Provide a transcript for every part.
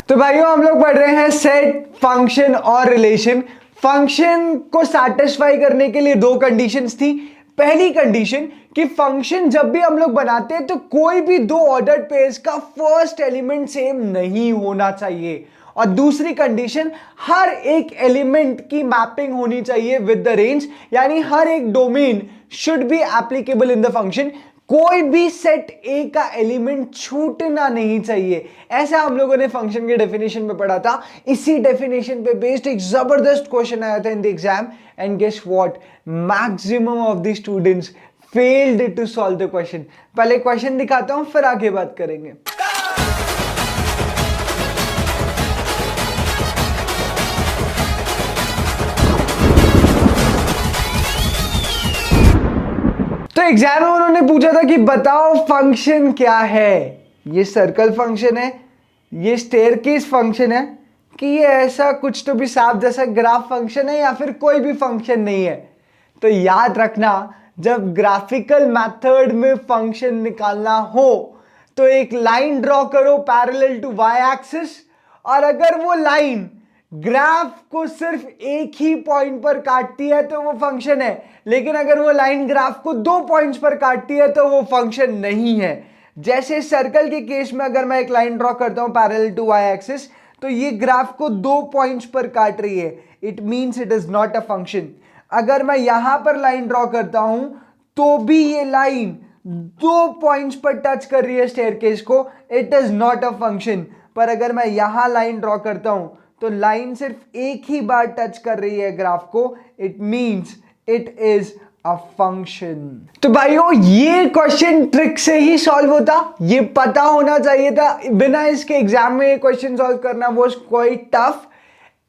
तो भाइयों हम लोग पढ़ रहे हैं सेट, फंक्शन और रिलेशन। फंक्शन को सैटिस्फाई करने के लिए दो कंडीशंस थी। पहली कंडीशन कि फंक्शन जब भी हम लोग बनाते हैं तो कोई भी दो ऑर्डर्ड पेयर्स का फर्स्ट एलिमेंट सेम नहीं होना चाहिए, और दूसरी कंडीशन हर एक एलिमेंट की मैपिंग होनी चाहिए विद द रेंज, यानी हर एक domain should be applicable in the function. कोई भी सेट ए का एलिमेंट छूटना नहीं चाहिए। ऐसा हम लोगों ने फंक्शन के डेफिनेशन में पढ़ा था। इसी डेफिनेशन पे बेस्ड एक जबरदस्त क्वेश्चन आया था in the exam, and guess what, maximum of the students failed to solve the question. पहले क्वेश्चन दिखाता हूं, फिर आगे बात करेंगे। तो एग्जाम में उन्होंने पूछा था कि बताओ फंक्शन क्या है। ये सर्कल फंक्शन है, ये स्टेयरकेस फंक्शन है, कि ये ऐसा कुछ तो भी सांप जैसा ग्राफ फंक्शन है, या फिर कोई भी फंक्शन नहीं है। तो याद रखना, जब ग्राफिकल मेथड में फंक्शन निकालना हो तो एक लाइन ड्रॉ करो पैरेलल टू वाई एक्सिस, और अगर वो लाइन ग्राफ को सिर्फ एक ही पॉइंट पर काटती है तो वो फंक्शन है, लेकिन अगर वो लाइन ग्राफ को दो पॉइंट्स पर काटती है तो वो फंक्शन नहीं है। जैसे सर्कल के केस में अगर मैं एक लाइन ड्रॉ करता हूं पैरेलल टू वाई एक्सिस, तो ये ग्राफ को दो पॉइंट्स पर काट रही है, it means it is not a function. अगर मैं यहां पर लाइन ड्रॉ करता हूं तो भी ये लाइन दो पॉइंट्स पर टच कर रही है स्टेयरकेस को, it is not a function. पर अगर मैं यहां लाइन ड्रॉ करता हूं तो लाइन सिर्फ एक ही बार टच कर रही है ग्राफ को, it means it is a function. तो भाइयों ये क्वेश्चन ट्रिक से ही सॉल्व होता, ये पता होना चाहिए था। बिना इसके एग्जाम में ये क्वेश्चन सॉल्व करना वाज क्वाइट टफ।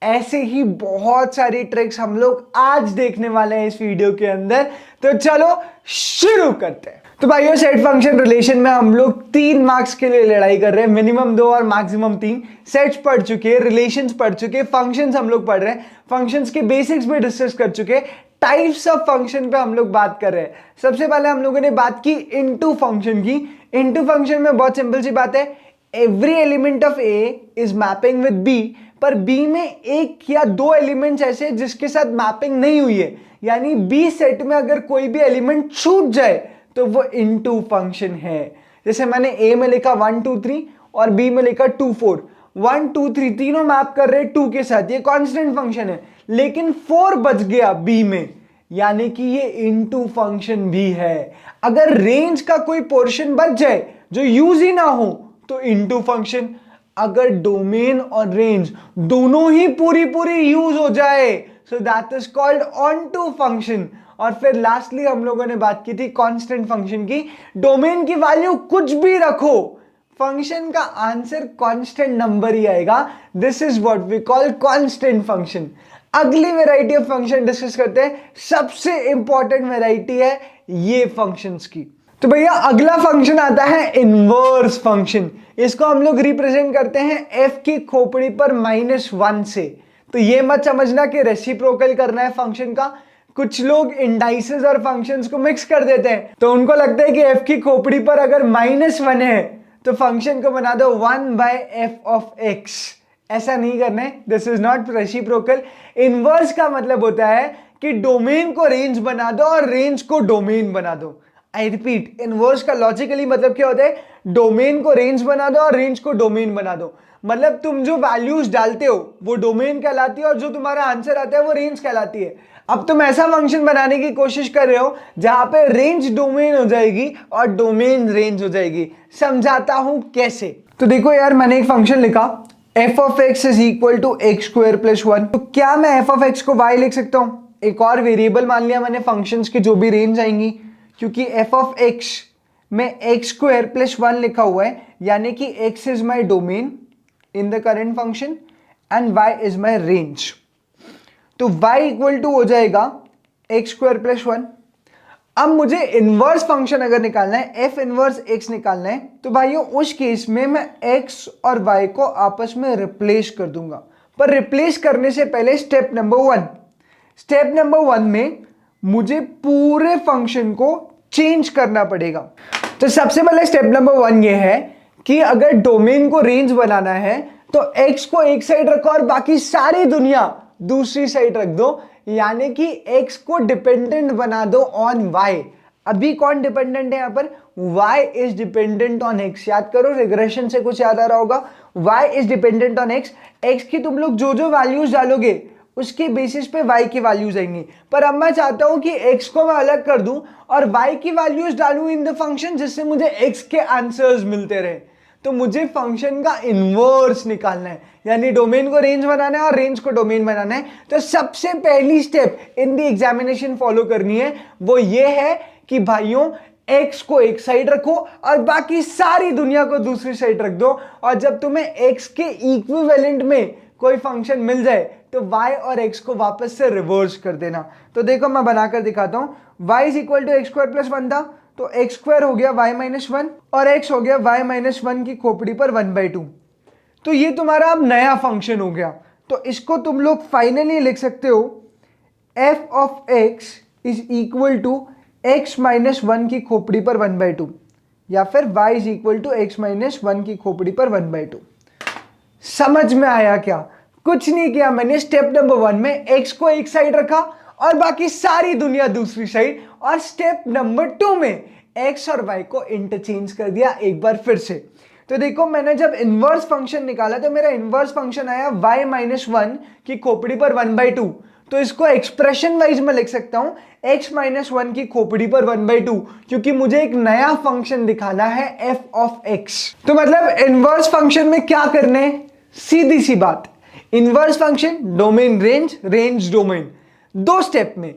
ऐसे ही बहुत सारी ट्रिक्स हम लोग आज देखने वाले हैं इस वीडियो के अंदर। तो चलो शुरू करते हैं। तो भाइयों सेट फंक्शन रिलेशन में हम लोग 3 मार्क्स के लिए लड़ाई कर रहे हैं, मिनिमम 2 और मैक्सिमम 3। सेट्स पढ़ चुके हैं, रिलेशंस पढ़ चुके हैं, फंक्शंस हम लोग पढ़ रहे हैं, फंक्शंस के बेसिक्स भी डिस्कस कर चुके हैं, टाइप्स ऑफ फंक्शन पे हम लोग बात कर रहे हैं। सबसे पहले हम लोगों ने बात की इनटू फंक्शन की। इनटू फंक्शन में बहुत सिंपल सी बात है, every element of A is mapping with B, पर बी में एक या दो एलिमेंट्स ऐसे जिसके साथ मैपिंग नहीं हुई है, यानी बी सेट में अगर कोई भी एलिमेंट छूट जाए तो वो इनटू फंक्शन है। जैसे मैंने ए में लिखा 1 2 3 और बी में लिखा 2 4, 1 2 3 तीनों मैप कर रहे हैं 2 के साथ, ये कांस्टेंट फंक्शन है, लेकिन 4 बच गया बी में, यानी कि ये इनटू फंक्शन भी है। अगर रेंज का कोई पोर्शन बच जाए जो यूज ही ना हो तो इनटू फंक्शन। अगर डोमेन और रेंज दोनों ही पूरी यूज हो जाए so that is called onto function. और फिर लास्टली हम लोगों ने बात की थी कांस्टेंट फंक्शन की। डोमेन की वैल्यू कुछ भी रखो, फंक्शन का आंसर कांस्टेंट नंबर ही आएगा। This is what we call constant function. अगली वैरायटी ऑफ फंक्शन डिस्कस करते हैं। सबसे इंपॉर्टेंट वैरायटी है ये फंक्शंस की। तो भैया अगला फंक्शन आता है इनवर्स फंक्शन। इसको हम लोग रिप्रेजेंट करते हैं f की खोपड़ी पर -1 से। तो ये मत समझना कि रेसिप्रोकल करना है फंक्शन का। कुछ लोग इंडाइसेस और फंक्शंस को मिक्स कर देते हैं, तो उनको लगता है कि f की खोपड़ी पर अगर -1 है तो फंक्शन को बना दो 1/f ऑफ x। ऐसा नहीं करना है, this is not reciprocal. Inverse का मतलब होता है कि डोमेन को रेंज बना दो और रेंज को डोमेन बना दो। आई रिपीट, इनवर्स का लॉजिकली मतलब क्या होता है, डोमेन को रेंज बना दो और रेंज को डोमेन बना दो। मतलब तुम जो वैल्यूज डालते हो वो डोमेन कहलाती है और जो तुम्हारा आंसर आता है वो रेंज कहलाती है। अब तुम ऐसा फंक्शन बनाने की कोशिश कर रहे हो जहां पे रेंज डोमेन हो जाएगी और डोमेन रेंज हो जाएगी। समझाता हूं कैसे। तो देखो यार, मैंने एक फंक्शन लिखा f of x is equal to x square plus 1। तो क्या मैं f ऑफ x को y लिख सकता हूं? एक और वेरिएबल मान लिया मैंने फंक्शंस की जो भी रेंज आएंगी, क्योंकि f ऑफ x में एक्स स्क्वायर प्लस 1 लिखा हुआ है, यानी कि x is my domain in the current function and y is my range. तो y इक्वल टू हो जाएगा एक्स स्क्वायर प्लस 1। अब मुझे इनवर्स फंक्शन अगर निकालना है, f इनवर्स x निकालना है, तो भाइयों उस केस में मैं x और y को आपस में रिप्लेस कर दूंगा। पर रिप्लेस करने से पहले स्टेप नंबर 1 में मुझे पूरे फंक्शन को चेंज करना पड़ेगा। तो सबसे पहले स्टेप नंबर 1 ये है कि अगर डोमेन को रेंज बनाना है तो x को एक साइड रखो और बाकी सारी दुनिया दूसरी साइड रख दो, यानी कि x को डिपेंडेंट बना दो ऑन y। अभी कौन डिपेंडेंट है यहां पर? y is dependent on x। याद करो, रिग्रेशन से कुछ याद आ रहा होगा। y is dependent on x। x की तुम लोग जो जो वैल्यूज डालोगे उसके बेसिस पे y की वैल्यूज आएंगी। पर अब मैं चाहता हूं कि x को मैं अलग कर दूं और y की वैल्यूज डालूं इन द फंक्शन, जिससे मुझे x के आंसर्स मिलते रहे। तो मुझे फंक्शन का इनवर्स निकालना है, यानी डोमेन को रेंज बनाना है और रेंज को डोमेन बनाना है। तो सबसे पहली step in the examination follow करनी है, वो ये है कि भाइयों x को एक साइड रखो और बाकी सारी दुनिया को दूसरी साइड रख दो। और जब तुम्हें x के इक्विवेलेंट में कोई फंक्शन मिल जाए तो y और x को वापस से रिवर्स कर देना। तो देखो मैं बनाकर दिखाता हूं। y is equal to x square plus 1 था, तो एक्स स्क्वायर हो गया y माइनस 1 और x हो गया y माइनस 1 की खोपड़ी पर 1/2। तो ये तुम्हारा अब नया फंक्शन हो गया। तो इसको तुम लोग फाइनली लिख सकते हो f of x is equal to x minus 1 की खोपड़ी पर 1/2, या फिर y is equal to x minus 1 की खोपड़ी पर 1/2। समझ में आया क्या? कुछ नहीं किया मैंने। स्टेप नंबर 1 में x को एक साइड रखा और बाकी सारी दुनिया दूसरी साइड, और स्टेप नंबर 2 में x और y को इंटरचेंज कर दिया एक बार फिर से। तो देखो मैंने जब इनवर्स फंक्शन निकाला तो मेरा इनवर्स फंक्शन आया y माइनस 1 की खोपड़ी पर 1/2। तो इसको एक्सप्रेशन वाइज में लिख सकता हूं x माइनस 1 की खोपड़ी पर 1/2, क्योंकि मुझे एक नया फंक्शन दिखाना है f ऑफ x। तो मतलब इनवर्स फंक्शन में क्या करने, सीधी सी बात, inverse function domain range, range domain, 2 step में।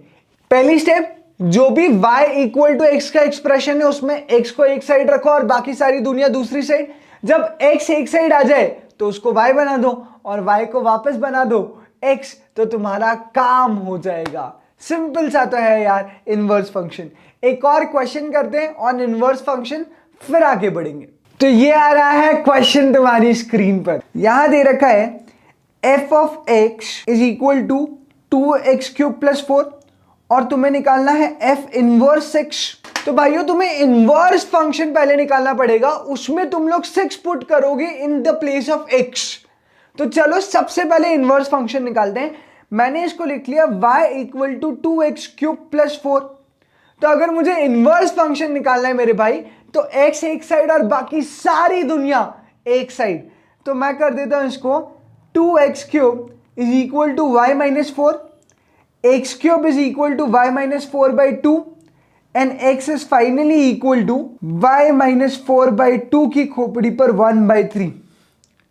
पहली स्टेप, जो भी y इक्वल टू x का एक्सप्रेशन है उसमें x को एक साइड रखो और बाकी सारी दुनिया दूसरी साइड। जब x एक साइड आ जाए तो उसको y बना दो और y को वापस बना दो x, तो तुम्हारा काम हो जाएगा। सिंपल सा तो है यार इनवर्स फंक्शन। एक और क्वेश्चन करते हैं ऑन इनवर्स फंक्शन, फिर आगे बढ़ेंगे। तो ये आ रहा है क्वेश्चन तुम्हारी स्क्रीन पर, यहां दे रखा है f of x is equal to 2x cube plus 4 और तुम्हें निकालना है f इनवर्स 6। तो भाइयों तुम्हें इनवर्स फंक्शन पहले निकालना पड़ेगा, उसमें तुम लोग 6 पुट करोगे in the place of x। तो चलो सबसे पहले इनवर्स फंक्शन निकालते हैं। मैंने इसको लिख लिया y equal to 2x cube plus 4। तो अगर मुझे इनवर्स फंक्शन निकालना है मेरे भाई, तो x एक साइड और बाकी सारी दुनिया एक साइड। तो मैं कर देता हूं इसको 2x cube is equal to y minus 4, x cube is equal to y minus 4/2 and x is finally equal to y minus 4/2 की खोपड़ी पर 1/3।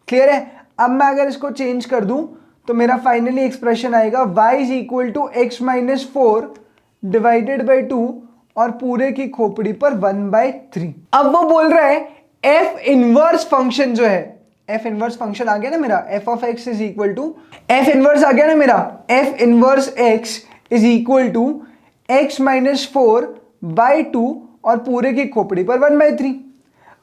क्लियर है? अब मैं अगर इसको चेंज कर दूं तो मेरा फाइनली एक्सप्रेशन आएगा y is equal to x minus 4 divided by 2 और पूरे की खोपड़ी पर 1/3। अब वो बोल रहा है f इनवर्स फंक्शन जो है, f इनवर्स फंक्शन आ गया ना मेरा, f of x is equal to f inverse आ गया ना मेरा, f inverse x is equal to x minus 4/2 और पूरे की खोपड़ी पर 1/3।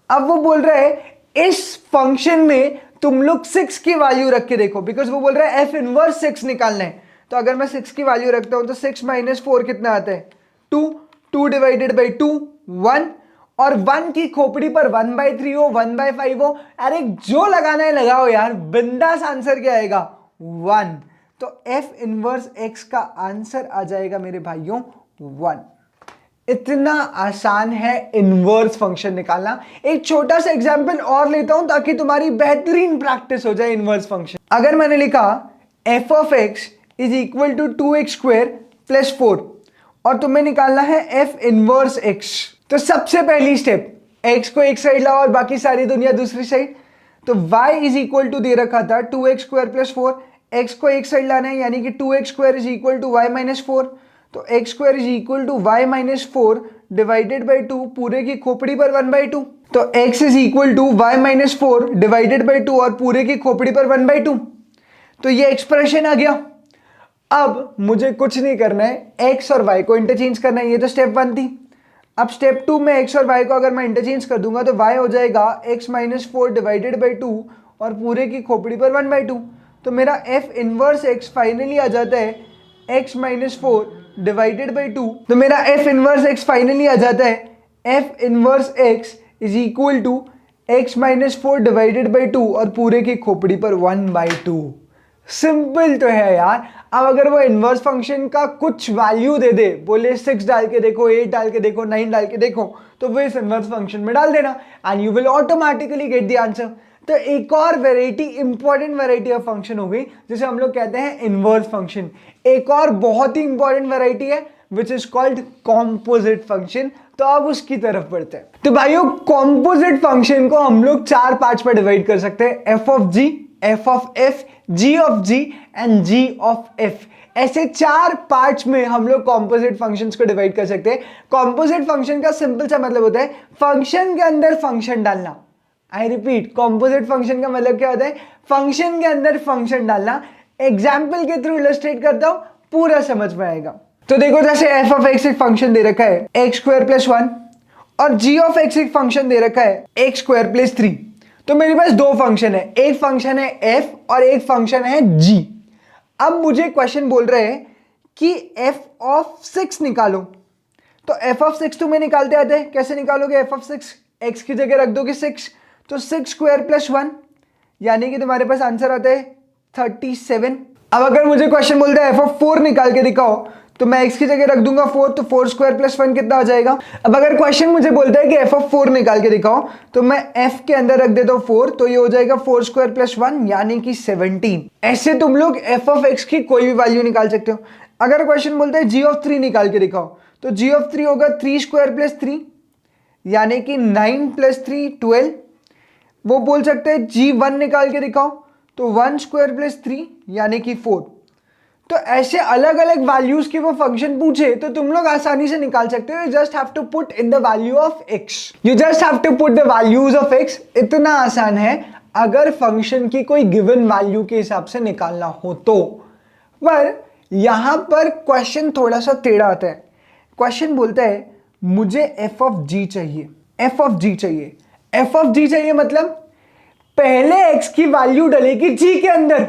अब वो बोल रहा है इस फंक्शन में तुम लोग 6 की वैल्यू रख के देखो, बिकॉज वो बोल रहा है f इनवर्स 6 निकालना है। तो अगर मैं 6 की वैल्यू रखता हूं तो 6 माइनस 4 कितना आता है 2, 2 डिवाइडेड बाई 2 1, और 1 की खोपड़ी पर 1/3 हो 1/5 हो, अरे जो लगाना है लगाओ यार, बिंदास आंसर क्या आएगा 1। तो f इनवर्स x का आंसर आ जाएगा मेरे भाइयों 1। इतना आसान है इनवर्स फंक्शन निकालना। एक छोटा सा एग्जांपल और लेता हूं ताकि तुम्हारी बेहतरीन प्रैक्टिस हो जाए इनवर्स फंक्शन। अगर मैंने लिखा f of x is equal to 2x square plus 4 और तुम्हें निकालना है f इनवर्स x, तो सबसे पहली स्टेप x को एक साइड लाओ और बाकी सारी दुनिया दूसरी साइड। तो y इज इक्वल टू दे रखा था 2x स्क्वायर प्लस 4, x को एक साइड लाना है यानी कि 2x square is equal to y minus 4। तो x square is equal to y minus 4 divided by 2 पूरे की खोपड़ी पर 1/2। तो x is equal to y minus 4 divided by 2 और पूरे की खोपड़ी पर 1/2। तो ये एक्सप्रेशन आ गया। अब मुझे कुछ नहीं करना है, x और y को इंटरचेंज करना है, ये तो स्टेप 1 थी। अब स्टेप 2 में x और y को अगर मैं इंटरचेंज कर दूंगा तो y हो जाएगा x माइनस 4 डिवाइडेड बाई 2 और पूरे की खोपड़ी पर 1/2। तो मेरा f इनवर्स x फाइनली आ जाता है x माइनस 4 डिवाइडेड बाई 2। तो मेरा f इनवर्स x फाइनली आ जाता है f inverse x is equal to x minus 4 divided by 2 और पूरे की खोपड़ी पर 1/2। सिंपल तो है यार। अब अगर वो इनवर्स फंक्शन का कुछ वैल्यू दे दे, बोले 6 डाल के देखो, 8 डाल के देखो, 9 डाल के देखो, तो वो इस इनवर्स फंक्शन में डाल देना and you will automatically get the answer. तो एक और variety, important variety of function हो गई जिसे हम लोग कहते हैं इनवर्स फंक्शन। एक और बहुत ही इंपॉर्टेंट वेराइटी है which is called composite function. तो अब उसकी तरफ बढ़ते हैं। तो भाइयों, कॉम्पोजिट फंक्शन को हम लोग 4 पार्ट्स में डिवाइड कर सकते हैं, f of g, f of f, g of g and g of f. ऐसे 4 पार्ट्स में हम लोग कॉम्पोजिट फंक्शंस को डिवाइड कर सकते हैं। कॉम्पोजिट फंक्शन का सिंपल सा मतलब होता है फंक्शन के अंदर फंक्शन डालना। आई रिपीट, कॉम्पोजिट फंक्शन का मतलब क्या होता है? फंक्शन के अंदर फंक्शन डालना। एग्जाम्पल के थ्रू इलस्ट्रेट करता हूं, पूरा समझ में आएगा। तो देखो, जैसे एफ ऑफ एक्स एक फंक्शन दे रखा है एक्स स्क्वायर प्लस 1 और जी ऑफ एक्स एक फंक्शन दे रखा है एक्स स्क्वायर प्लस 3। तो मेरे पास 2 फंक्शन है, एक फंक्शन है एफ और एक फंक्शन है जी। अब मुझे क्वेश्चन बोल रहे हैं कि एफ ऑफ 6 निकालो। तो एफ ऑफ 6 तुम्हें निकालते आते हैं, कैसे निकालोगे एफ ऑफ 6? एक्स की जगह रख दोगे 6, तो 6 स्क्वायर प्लस 1 यानी कि तुम्हारे पास आंसर आता है 37। अब अगर मुझे क्वेश्चन बोलता है एफ ऑफ 4 निकाल के दिखाओ, तो मैं x की जगह रख दूंगा 4, तो 4 स्क्वायर प्लस 1 कितना आ जाएगा? अब अगर क्वेश्चन मुझे बोलता है कि f ऑफ 4 निकाल के दिखाओ, तो मैं f के अंदर रख देता हूं 4, तो ये हो जाएगा 4 स्क्वायर प्लस 1 यानी कि 17। ऐसे तुम लोग f ऑफ x की कोई भी वैल्यू निकाल सकते हो। अगर क्वेश्चन बोलता है g ऑफ 3 निकाल के दिखाओ, तो g ऑफ 3 होगा 3 स्क्वायर प्लस 3 यानी कि 9 प्लस 3 12। वो बोल सकते हैं g1 निकाल के दिखाओ, तो 1 स्क्वायर प्लस 3 यानी कि 4। तो ऐसे अलग अलग वैल्यूज के वो फंक्शन पूछे तो तुम लोग आसानी से निकाल सकते हो। You just have to put in the value of x, you just have to put the values of x। इतना आसान है अगर फंक्शन की कोई गिवन वैल्यू के हिसाब से निकालना हो तो। पर यहां पर क्वेश्चन थोड़ा सा टेढ़ा आता है। क्वेश्चन बोलता है मुझे f ऑफ g चाहिए, f ऑफ g चाहिए। f ऑफ g चाहिए मतलब पहले x की वैल्यू डलेगी g के अंदर,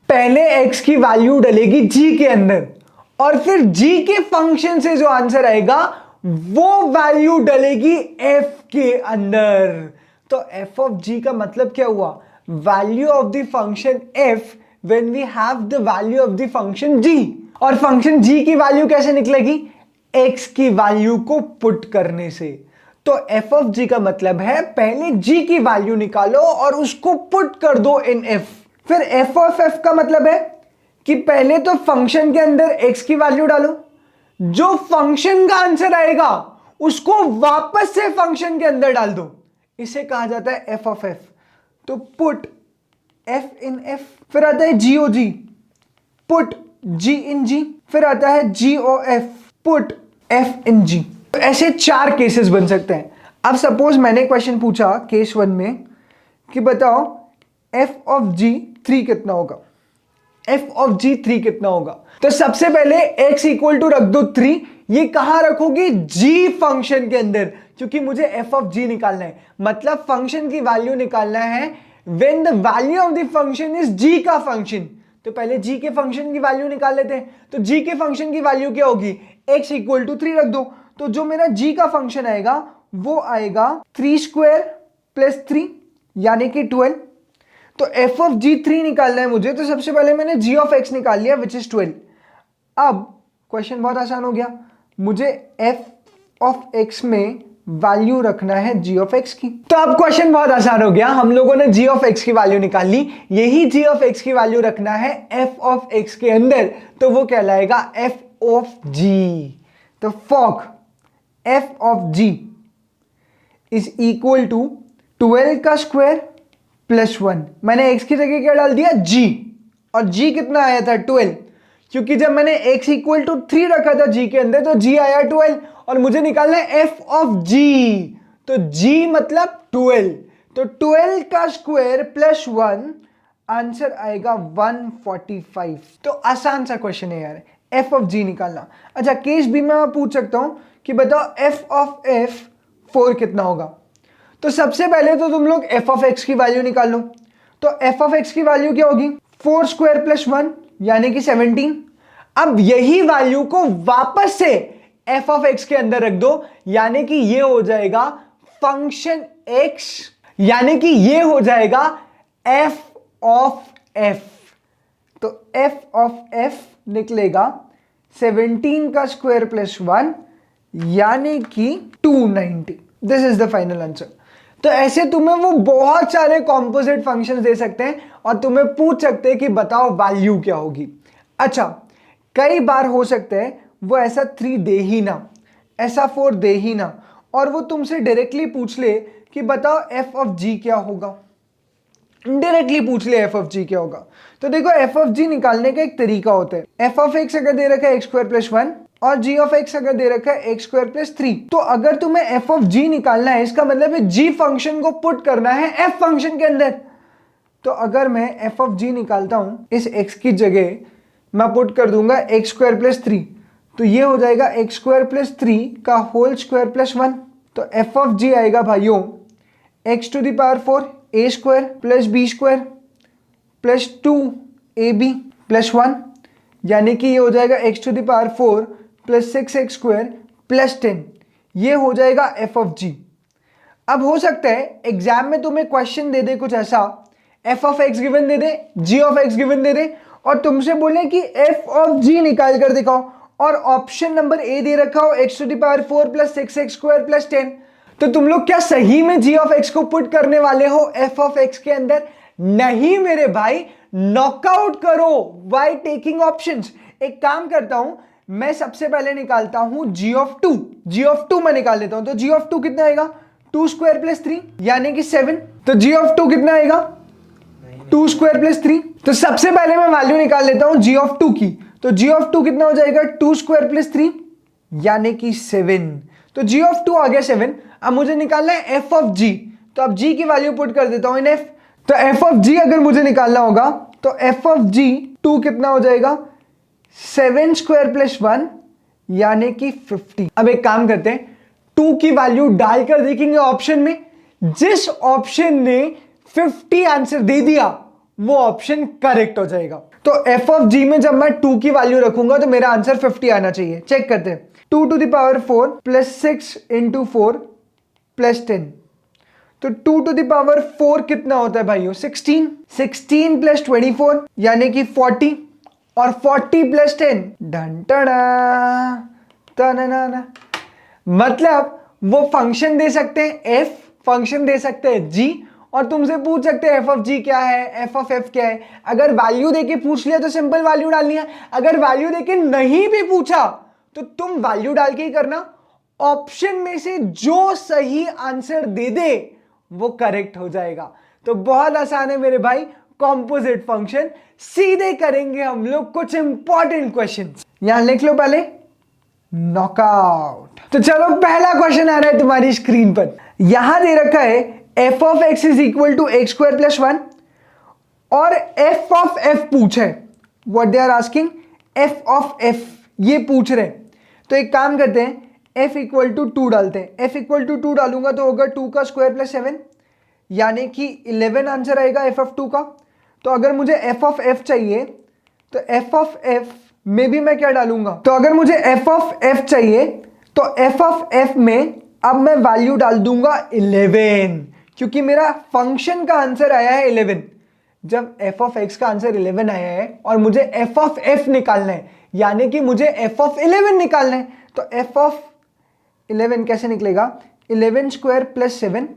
पहले x की वैल्यू डलेगी g के अंदर और फिर g के फंक्शन से जो आंसर आएगा वो वैल्यू डलेगी f के अंदर। तो f ऑफ g का मतलब क्या हुआ? Value of the function f when we have the value of the function g। और फंक्शन g की वैल्यू कैसे निकलेगी? x की वैल्यू को पुट करने से। तो f ऑफ g का मतलब है पहले g की वैल्यू निकालो और उसको पुट कर दो इन f। फिर f ऑफ f का मतलब है कि पहले तो फंक्शन के अंदर x की वैल्यू डालो, जो फंक्शन का आंसर आएगा उसको वापस से फंक्शन के अंदर डाल दो, इसे कहा जाता है f ऑफ f। तो पुट f इन f। फिर आता है g o g, put g इन g। फिर आता है g o f, put f इन g। तो ऐसे 4 केसेस बन सकते हैं। अब सपोज मैंने क्वेश्चन पूछा केस 1 में कि बताओ f ऑफ g 3 कितना होगा, f ऑफ g 3 कितना होगा। तो सबसे पहले x इक्वल टू रख दो 3। ये कहां रखोगे? g फंक्शन के अंदर, क्योंकि मुझे f ऑफ g निकालना है। मतलब फंक्शन की वैल्यू निकालना है when the value of the function is g का फंक्शन। तो पहले g के फंक्शन की वैल्यू निकाल लेते हैं। तो g के फंक्शन की वैल्यू क्या होगी? x इक्वल टू 3 रख दो। तो जो मेरा g का फंक्शन आएगा वो आएगा 3 स्क्वायर प्लस 3 यानी कि 12। तो f ऑफ g 3 निकालना है मुझे, तो सबसे पहले मैंने g ऑफ x निकाल लिया विच इज 12। अब क्वेश्चन बहुत आसान हो गया, मुझे f ऑफ x में वैल्यू रखना है g ऑफ x की। तो अब क्वेश्चन बहुत आसान हो गया, हम लोगों ने g ऑफ x की वैल्यू निकाल ली, यही g ऑफ x की वैल्यू रखना है f ऑफ x के अंदर, तो वो कहलाएगा f ऑफ g। तो fog f of g is equal to 12 का स्क्वायर प्लस 1। मैंने x की जगह क्या डाल दिया? g, और g कितना आया था? 12, क्योंकि जब मैंने x इक्वल टू 3 रखा था g के अंदर तो g आया 12 और मुझे निकालना है f ऑफ g। तो g मतलब 12, तो 12 का स्क्वायर प्लस 1 आंसर आएगा 145। तो आसान सा क्वेश्चन है यार, f ऑफ g निकालना। अच्छा, केस बी में मैं पूछ सकता हूं कि बताओ f ऑफ f 4 कितना होगा। तो सबसे पहले तो तुम लोग f ऑफ x की वैल्यू निकाल लो। तो f ऑफ x की वैल्यू क्या होगी? 4 स्क्वायर प्लस 1 यानी कि 17। अब यही वैल्यू को वापस से f ऑफ x के अंदर रख दो, यानी कि ये हो जाएगा फंक्शन x यानी कि ये हो जाएगा f ऑफ f। तो f ऑफ f निकलेगा 17 का स्क्वायर प्लस 1 यानी कि 290। This is the final answer. तो ऐसे तुम्हें वो बहुत सारे कॉम्पोजिट फंक्शंस दे सकते हैं और तुम्हें पूछ सकते हैं कि बताओ वैल्यू क्या होगी। अच्छा, कई बार हो सकता है वो ऐसा 3 दे ही ना, ऐसा 4 दे ही ना, और वो तुमसे डायरेक्टली पूछ ले कि बताओ f ऑफ g क्या होगा। डायरेक्टली पूछ ले f ऑफ g क्या होगा। तो देखो f ऑफ g निकालने का एक तरीका होता है। f ऑफ x अगर दे रखा है x स्क्वायर प्लस 1 और g ऑफ x अगर दे रखा है x स्क्वायर प्लस 3, तो अगर तुम्हें f ऑफ g निकालना है इसका मतलब है g फंक्शन को पुट करना है f फंक्शन के अंदर। तो अगर मैं f ऑफ g निकालता हूं, इस x की जगह मैं पुट कर दूंगा x स्क्वायर प्लस 3, तो ये हो जाएगा x स्क्वायर प्लस 3 का होल स्क्वायर प्लस 1। तो f ऑफ g आएगा भाइयों x to the power 4 a square plus b square plus 2 ab plus 1, यानी कि ये हो जाएगा x to the power 4 plus 6x square plus 10। ये हो जाएगा f ऑफ g। अब हो सकता है एग्जाम में तुम्हें क्वेश्चन दे दे कुछ ऐसा, f ऑफ x गिवन दे दे, g ऑफ x गिवन दे दे और तुमसे बोले कि f ऑफ g निकाल कर दिखाओ और ऑप्शन नंबर ए दे रखा हो x to the power 4 plus 6x square plus 10। तो तुम लोग क्या सही में g ऑफ x को पुट करने वाले हो f ऑफ x के अंदर? नहीं मेरे भाई, नॉकआउट करो बाय टेकिंग ऑप्शंस। एक काम करता हूं, मैं सबसे पहले निकालता हूं g ऑफ 2। g ऑफ 2 मैं निकाल लेता हूं। तो g ऑफ 2 कितना आएगा? 2 स्क्वायर प्लस 3 यानी कि 7। तो g ऑफ 2 कितना आएगा? 2 स्क्वायर प्लस 3। तो सबसे पहले मैं वैल्यू निकाल लेता हूं g ऑफ 2 की। तो g ऑफ 2 कितना हो जाएगा? 2 स्क्वायर प्लस 3 यानी कि 7। तो g ऑफ 2 आ गया 7। अब मुझे निकालना है f ऑफ g। तो अब g की वैल्यू पुट कर देता हूं इन f। तो f ऑफ g अगर मुझे निकालना होगा तो f ऑफ g 2 कितना हो जाएगा? 7 स्क्वायर प्लस 1 यानी कि 50। अब एक काम करते हैं, 2 की वैल्यू डालकर देखेंगे ऑप्शन में। जिस ऑप्शन ने 50 आंसर दे दिया वो ऑप्शन करेक्ट हो जाएगा। तो f ऑफ g में जब मैं 2 की वैल्यू रखूंगा तो मेरा आंसर 50 आना चाहिए। चेक करते हैं। 2 to the power 4 plus 6 into 4 plus 10। तो 2 टू द पावर 4 कितना होता है भाइयों? 16। 16 प्लस 24 यानी कि 40 और 40 प्लस 10 ढंटना। मतलब वो फंक्शन दे सकते हैं f, फंक्शन दे सकते हैं g और तुमसे पूछ सकते हैं f ऑफ g क्या है, f ऑफ f क्या है। अगर वैल्यू देके पूछ लिया तो सिंपल वैल्यू डालनी है, अगर वैल्यू देके नहीं भी पूछा तो तुम वैल्यू डाल के ही करना। ऑप्शन में से जो सही आंसर दे दे वो करेक्ट हो जाएगा। तो बहुत आसान है मेरे भाई, कॉम्पोजिट फंक्शन। सीधे करेंगे हम लोग कुछ इंपॉर्टेंट क्वेश्चंस। यहां लिख लो पहले नॉकआउट। तो चलो पहला क्वेश्चन आ रहा है तुम्हारी स्क्रीन पर। यहां दे रखा है f of x is equal to x square plus 1 और f ऑफ f पूछ है। What they are asking? f of f ये पूछ रहे। तो एक काम करते हैं, f इक्वल टू 2 डालते हैं। f इक्वल टू 2 डालूंगा तो होगा 2 का स्क्वायर प्लस 7 यानी कि 11 आंसर आएगा f ऑफ 2 का। तो अगर मुझे f ऑफ f चाहिए तो f ऑफ f में भी मैं क्या डालूंगा? तो अगर मुझे f ऑफ f चाहिए तो f ऑफ f में अब मैं वैल्यू डाल दूंगा 11 क्योंकि मेरा फंक्शन का आंसर आया है 11। जब f ऑफ x का आंसर 11 आया है और मुझे f ऑफ f निकालना है यानी कि मुझे f ऑफ 11 निकालना है, तो f ऑफ 11 कैसे निकलेगा? 11 स्क्वायर प्लस 7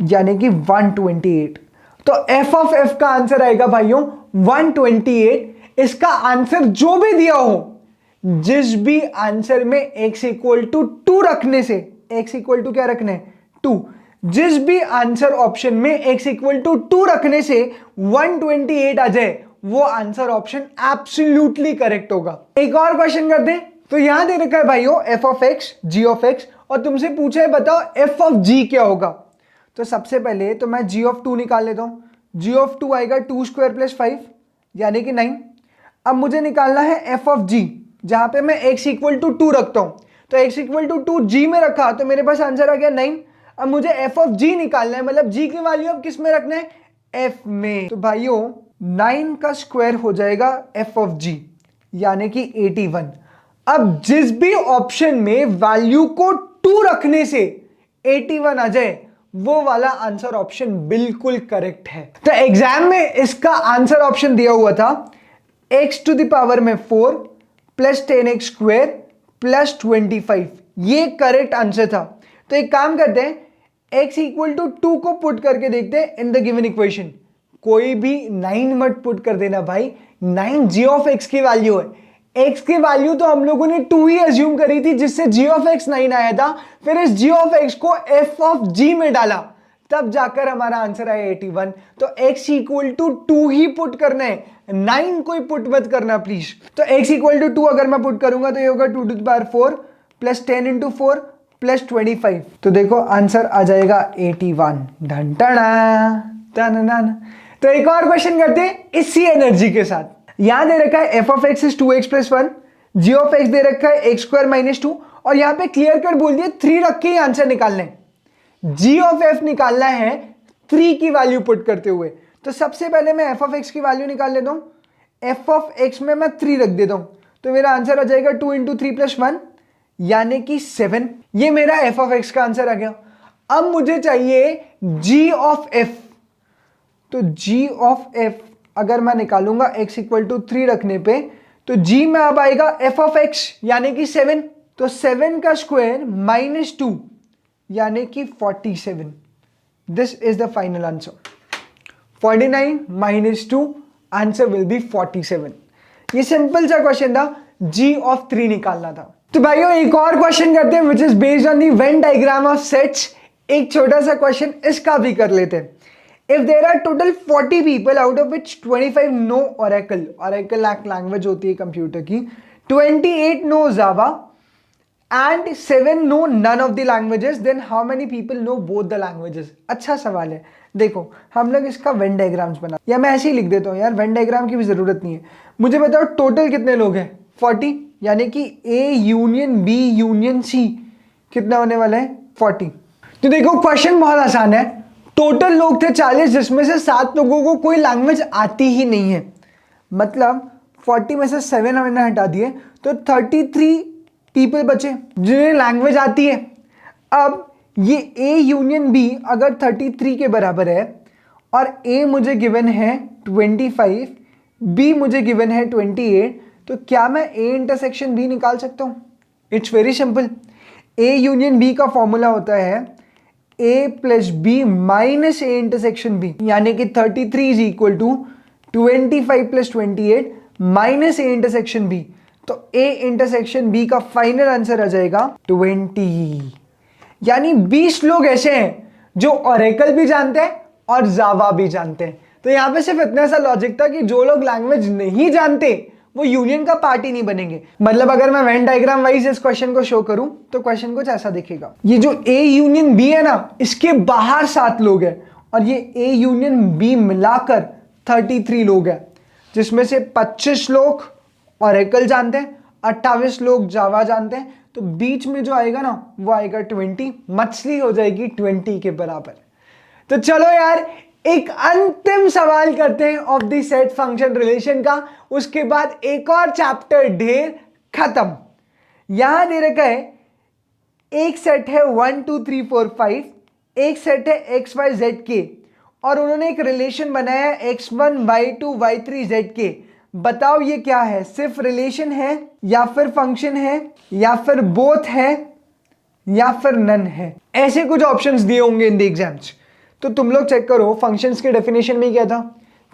यानी कि 128। तो f ऑफ f का आंसर आएगा भाइयों 128। इसका आंसर जो भी दिया हो, जिस भी आंसर में x इक्वल टू 2 रखने से, x इक्वल टू क्या रखना है? 2। जिस भी आंसर ऑप्शन में x इक्वल टू 2 रखने से 128 आ जाए वो आंसर ऑप्शन एब्सोल्युटली करेक्ट होगा। एक और क्वेश्चन करते हैं। तो यहां दे रखा है भाइयों f of x, g of x और तुमसे पूछा है बताओ f ऑफ g क्या होगा। तो सबसे पहले तो मैं g ऑफ 2 निकाल लेता हूं। g ऑफ 2 आएगा 2 स्क्वायर प्लस 5 यानी कि 9। अब मुझे निकालना है f ऑफ g जहां पे मैं x इक्वल टू 2 रखता हूं। तो x इक्वल टू 2 g में रखा तो मेरे पास आंसर आ गया 9। अब मुझे f ऑफ g निकालना है, मतलब g की वैल्यू अब किस में रखना है? f में। तो भाइयों 9 का स्क्वायर हो जाएगा f ऑफ g यानी कि 81। अब जिस भी ऑप्शन में वैल्यू को 2 रखने से 81 आ जाए वो वाला आंसर ऑप्शन बिल्कुल करेक्ट है। तो एग्जाम में इसका आंसर ऑप्शन दिया हुआ था x टू द पावर में 4 प्लस 10x स्क्वेयर प्लस 25, ये करेक्ट आंसर था। तो एक काम करते हैं, x इक्वल टू 2 को पुट करके देखते हैं इन द गिवन इक्वेशन। कोई भी 9 मत पुट कर देना भाई, 9 g ऑफ x की वैल्यू है। x की वैल्यू तो हम लोगों ने 2 ही अज्यूम करी थी, जिससे g ऑफ x 9 आया था। फिर इस g ऑफ x को f ऑफ g में डाला, तब जाकर हमारा आंसर आया 81। तो x इक्वल टू 2 ही पुट करना है, 9 कोई पुट मत करना प्लीज। तो x इक्वल टू 2 अगर मैं पुट करूंगा तो ये होगा 2 to the power 4 plus 10 into 4 plus 25। तो देखो आंसर आ जाएगा 81। ढन टना। तो एक और क्वेश्चन करते हैं इसी एनर्जी के साथ। यहां दे रखा है f of x is 2x plus 1, g of x दे रखा है x स्क्वायर माइनस 2, और यहां पे क्लियर कट बोल दिया 3 रख के ही आंसर निकालना है। g ऑफ f निकालना है 3 की वैल्यू पुट करते हुए। तो सबसे पहले मैं f ऑफ x की वैल्यू निकाल लेता हूं। f ऑफ x में मैं 3 रख देता हूं, तो मेरा आंसर आ जाएगा 2 इंटू 3 प्लस 1 यानी कि 7। ये मेरा f ऑफ x का आंसर आ गया। अब मुझे चाहिए g ऑफ f। तो g ऑफ f अगर मैं निकालूंगा x इक्वल टू 3 रखने पे, तो g में अब आएगा f ऑफ x यानी कि 7। तो 7 का स्क्वायर माइनस 2 यानी कि 47। This is the final answer. 49 minus 2, answer will be 47। ये सिंपल सा क्वेश्चन था, g ऑफ 3 निकालना था। तो भाइयों एक और क्वेश्चन करते हैं which is based on the Venn diagram of sets. एक छोटा सा क्वेश्चन इसका भी कर लेते हैं। If there are total 40 people out of which 25 know Oracle, Oracle language होती है कंप्यूटर की, 28 know Java and 7 know none of the languages, then how many people know both the languages? अच्छा सवाल है। देखो हम लोग इसका वेन डायग्राम्स बना, या मैं ऐसे ही लिख देता हूँ यार, वेन डायग्राम की भी जरूरत नहीं है। मुझे बताओ टोटल कितने लोग हैं? 40, यानी कि A union B union C कितना होने वाला है? 40। तो देखो क्वेश्चन बहुत आसान है। टोटल लोग थे 40, जिसमें से 7 लोगों को कोई लैंग्वेज आती ही नहीं है। मतलब 40 में से 7 हमने हटा दिए, तो 33 पीपल बचे जिन्हें लैंग्वेज आती है। अब ये A यूनियन B अगर 33 के बराबर है, और A मुझे गिवन है 25, B मुझे गिवन है 28, तो क्या मैं A इंटरसेक्शन B निकाल सकता हूँ? It's very simple. A union B का फॉर्मूला होता है A plus B minus A intersection B, यानी कि 33 is equal to 25 plus 28 minus A intersection B. तो A इंटरसेक्शन B का फाइनल आंसर आ जाएगा 20। यानी 20 लोग ऐसे हैं जो ओरेकल भी जानते हैं और जावा भी जानते हैं। तो यहां पे सिर्फ इतना सा लॉजिक था कि जो लोग लैंग्वेज नहीं जानते वो यूनियन का पार्ट ही नहीं बनेंगे। मतलब अगर मैं वेन डायग्राम वाइज इस क्वेश्चन को शो करूं तो क्वेश्चन कुछ ऐसा दिखेगा। ये जो A यूनियन B है ना, इसके बाहर 7 लोग हैं, और ये A यूनियन B मिलाकर 33 लोग हैं, जिसमें से 25 लोग ओरेकल जानते हैं, 28 लोग जावा जानते हैं। तो बीच में जो आएगा ना वो आएगा 20, मछली हो जाएगी 20 के बराबर। तो चलो यार एक अंतिम सवाल करते हैं of the set function relation का, उसके बाद एक और चैप्टर ढेर खत्म। यहां दे रखा है एक सेट है 1 2 3 4 5, एक सेट है एक्स वाई जेड के, और उन्होंने एक रिलेशन बनाया है x1 y2 y3 zk। बताओ ये क्या है? सिर्फ रिलेशन है, या फिर फंक्शन है, या फिर बोथ है, या फिर नन है? ऐसे कुछ ऑप्शंस दिए होंगे इन द एग्जाम्स। तो तुम लोग चेक करो, फंक्शंस के डेफिनेशन में क्या था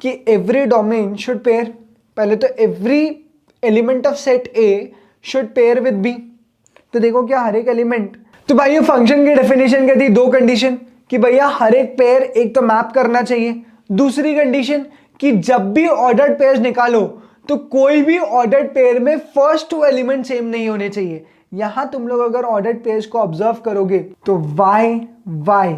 कि एवरी डोमेन शुड पेयर। पहले तो every element of set A should pair with B. तो देखो क्या हर एक एलिमेंट, तो भाई ये फंक्शन की डेफिनेशन क्या थी? 2 कंडीशन कि भैया हर एक पेयर एक तो मैप करना चाहिए, दूसरी कंडीशन कि जब भी ऑर्डर्ड पेयर्स निकालो तो कोई भी ऑर्डर्ड पेयर में फर्स्ट 2 एलिमेंट सेम नहीं होने चाहिए। यहां तुम लोग अगर ऑर्डर्ड पेयर्स को ऑब्जर्व करोगे तो why why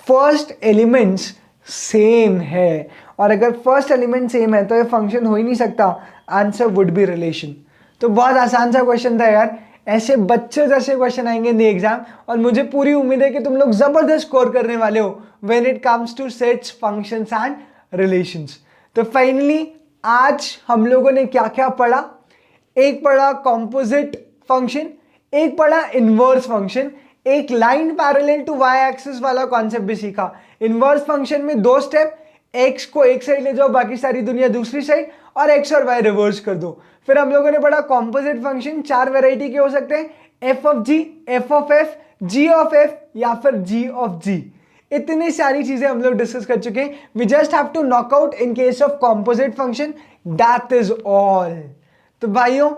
first elements same है, और अगर फर्स्ट एलिमेंट सेम है तो ये फंक्शन हो ही नहीं सकता। Answer would be relation. तो बहुत आसान सा क्वेश्चन था यार, ऐसे बच्चे जैसे क्वेश्चन आएंगे इन एग्जाम, और मुझे पूरी उम्मीद है कि तुम लोग जबरदस्त स्कोर करने वाले हो when it comes two sets, functions and relations. तो फाइनली आज हम लोगों ने क्या क्या पढ़ा? एक पढ़ा कॉम्पोजिट फंक्शन, एक पढ़ा इनवर्स फंक्शन, एक line parallel to Y axis वाला कॉन्सेप्ट भी सीखा। इनवर्स फंक्शन में 2 स्टेप, एक्स को एक साइड ले जाओ, बाकी सारी दुनिया दूसरी साइड, और एक्स और वाई रिवर्स कर दो। फिर हम लोगों ने पढ़ा कॉम्पोजिट फंक्शन 4 वेराइटी के हो सकते हैं, f of g, f of f, g of f या फिर जी ऑफ जी। इतनी सारी चीजें हम लोग डिस्कस कर चुके हैं। We just have to knock out in case of composite function, that is all. तो भाइयों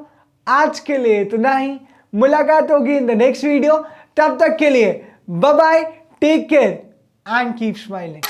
आज के लिए इतना ही, मुलाकात होगी इन द नेक्स्ट वीडियो। तब तक के लिए bye bye, take care and keep smiling.